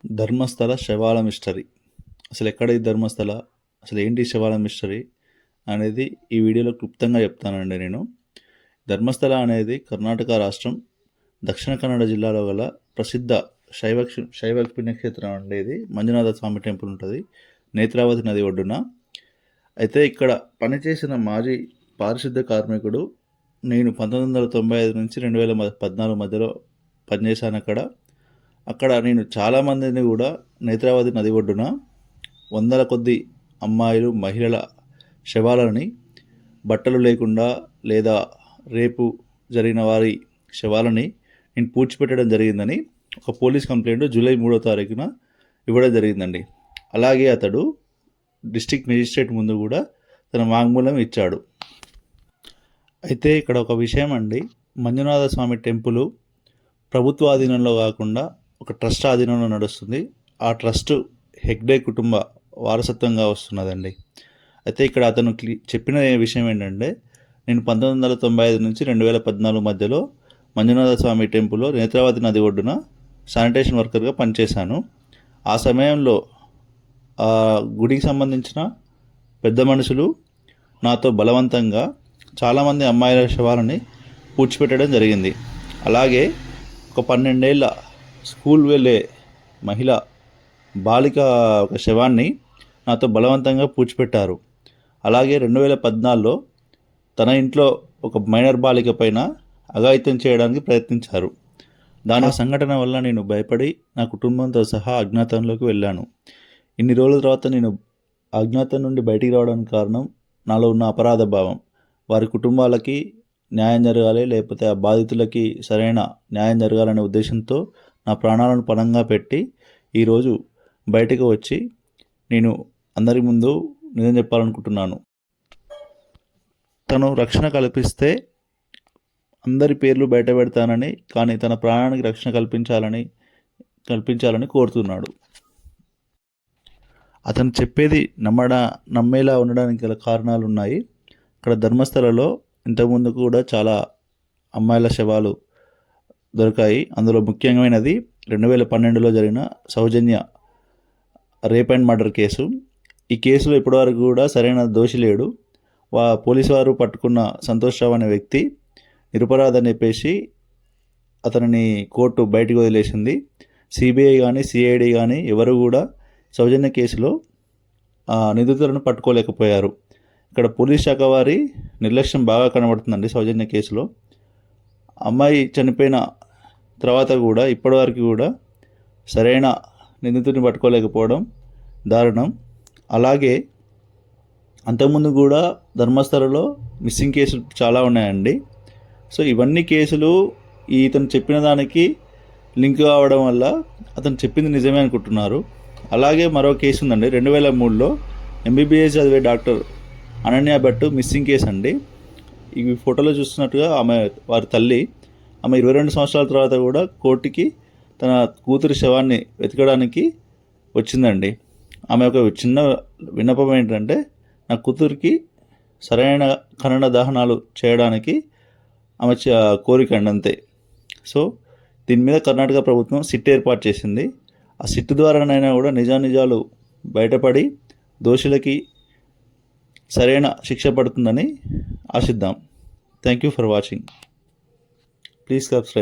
ధర్మస్థల శవాల మిస్టరీ. అసలు ఎక్కడ ఈ ధర్మస్థల, అసలు ఏంటి శవాల మిస్టరీ అనేది ఈ వీడియోలో క్లుప్తంగా చెప్తానండి నేను. ధర్మస్థల అనేది కర్ణాటక రాష్ట్రం దక్షిణ కన్నడ జిల్లాలో గల ప్రసిద్ధ శైవ పుణ్యక్షేత్రం అండి. ఇది మంజునాథ స్వామి టెంపుల్ ఉంటుంది నేత్రావతి నది ఒడ్డున. అయితే ఇక్కడ పనిచేసిన మాజీ పారిశుద్ధ కార్మికుడు నేను 1995 నుంచి 2014 మధ్యలో పనిచేశాను అక్కడ నేను చాలామందిని కూడా నేత్రావతి నది ఒడ్డున వందల కొద్ది అమ్మాయిలు మహిళల శవాలని బట్టలు లేకుండా లేదా రేపు జరిగిన వారి శవాలని నేను పూడ్చిపెట్టడం జరిగిందని ఒక పోలీస్ కంప్లైంట్ జూలై 3వ తారీఖున ఇవ్వడం జరిగిందండి. అలాగే అతడు డిస్ట్రిక్ట్ మేజిస్ట్రేట్ ముందు కూడా తన వాంగ్మూలం ఇచ్చాడు. అయితే ఇక్కడ ఒక విషయం అండి, మంజునాథ స్వామి టెంపుల్ ప్రభుత్వ ఆధీనంలో కాకుండా ఒక ట్రస్ట్ ఆధీనంలో నడుస్తుంది. ఆ ట్రస్ట్ హెగ్డే కుటుంబ వారసత్వంగా వస్తున్నదండి. అయితే ఇక్కడ అతను చెప్పిన విషయం ఏంటంటే, నేను 1995 నుంచి 2014 మధ్యలో మంజునాథ స్వామి టెంపుల్లో నేత్రావతి నది ఒడ్డున శానిటేషన్ వర్కర్గా పనిచేశాను. ఆ సమయంలో ఆ గుడికి సంబంధించిన పెద్ద మనుషులు నాతో బలవంతంగా చాలామంది అమ్మాయిల శవాలని పూడ్చిపెట్టడం జరిగింది. అలాగే ఒక 12 ఏళ్ళ స్కూల్ వెళ్ళే మహిళ బాలిక ఒక శవాన్ని నాతో బలవంతంగా పూడ్చిపెట్టారు. అలాగే 2014లో తన ఇంట్లో ఒక మైనర్ బాలిక పైన అఘాయిత్యం చేయడానికి ప్రయత్నించారు. దాని సంఘటన వల్ల నేను భయపడి నా కుటుంబంతో సహా అజ్ఞాతంలోకి వెళ్ళాను. ఇన్ని రోజుల తర్వాత నేను అజ్ఞాతం నుండి బయటికి రావడానికి కారణం నాలో ఉన్న అపరాధ భావం. వారి కుటుంబాలకి న్యాయం జరగాలి, లేకపోతే ఆ బాధితులకి సరైన న్యాయం జరగాలనే ఉద్దేశంతో నా ప్రాణాలను పణంగా పెట్టి ఈరోజు బయటకు వచ్చి నేను అందరి ముందు నిజం చెప్పాలనుకుంటున్నాను. తను రక్షణ కల్పిస్తే అందరి పేర్లు బయట పెడతానని, కానీ తన ప్రాణానికి రక్షణ కల్పించాలని కోరుతున్నాడు. అతను చెప్పేది నమ్మేలా ఉండడానికి గల కారణాలు ఉన్నాయి. ఇక్కడ ధర్మస్థలలో ఇంతకుముందు కూడా చాలా అమ్మాయిల శవాలు దొరికాయి. అందులో ముఖ్యమైనది 2012లో జరిగిన సౌజన్య రేప్ అండ్ మర్డర్ కేసు. ఈ కేసులో ఇప్పటివరకు కూడా సరైన దోషి లేడు. పోలీసు వారు పట్టుకున్న సంతోష్ రావు అనే వ్యక్తి నిరపరాధని చెప్పేసి అతనిని కోర్టు బయటకు వదిలేసింది. సిబిఐ కానీ సిఐడి కానీ ఎవరు కూడా సౌజన్య కేసులో నిందితులను పట్టుకోలేకపోయారు. ఇక్కడ పోలీస్ శాఖ వారి నిర్లక్ష్యం బాగా కనబడుతుందండి సౌజన్య కేసులో. అమ్మాయి చనిపోయిన తర్వాత కూడా ఇప్పటివరకు కూడా సరైన నిందితుడిని పట్టుకోలేకపోవడం దారుణం. అలాగే అంతకుముందు కూడా ధర్మస్థలలో మిస్సింగ్ కేసులు చాలా ఉన్నాయండి. సో ఇవన్నీ కేసులు ఇతను చెప్పిన దానికి లింక్ కావడం వల్ల అతను చెప్పింది నిజమే అనుకుంటున్నారు. అలాగే మరో కేసు ఉందండి, 2003లో ఎంబీబీఎస్ చదివే doctor Ananya Bhat missing case అండి. ఈ ఫోటోలో చూస్తున్నట్టుగా వారి తల్లి 22 సంవత్సరాల తర్వాత కూడా కోర్టుకి తన కూతురి శవాన్ని వెతకడానికి వచ్చిందండి. ఆమె ఒక చిన్న విన్నపం ఏంటంటే, నా కూతురికి సరైన ఖనన దహనాలు చేయడానికి ఆమె కోరిక అండి, అంతే. సో దీని మీద కర్ణాటక ప్రభుత్వం సిట్ ఏర్పాటు చేసింది. ఆ సిట్ ద్వారానైనా కూడా నిజాలు బయటపడి దోషులకి సరైన శిక్ష పడుతుందని ఆశిద్దాం. Thank you for watching. Please subscribe.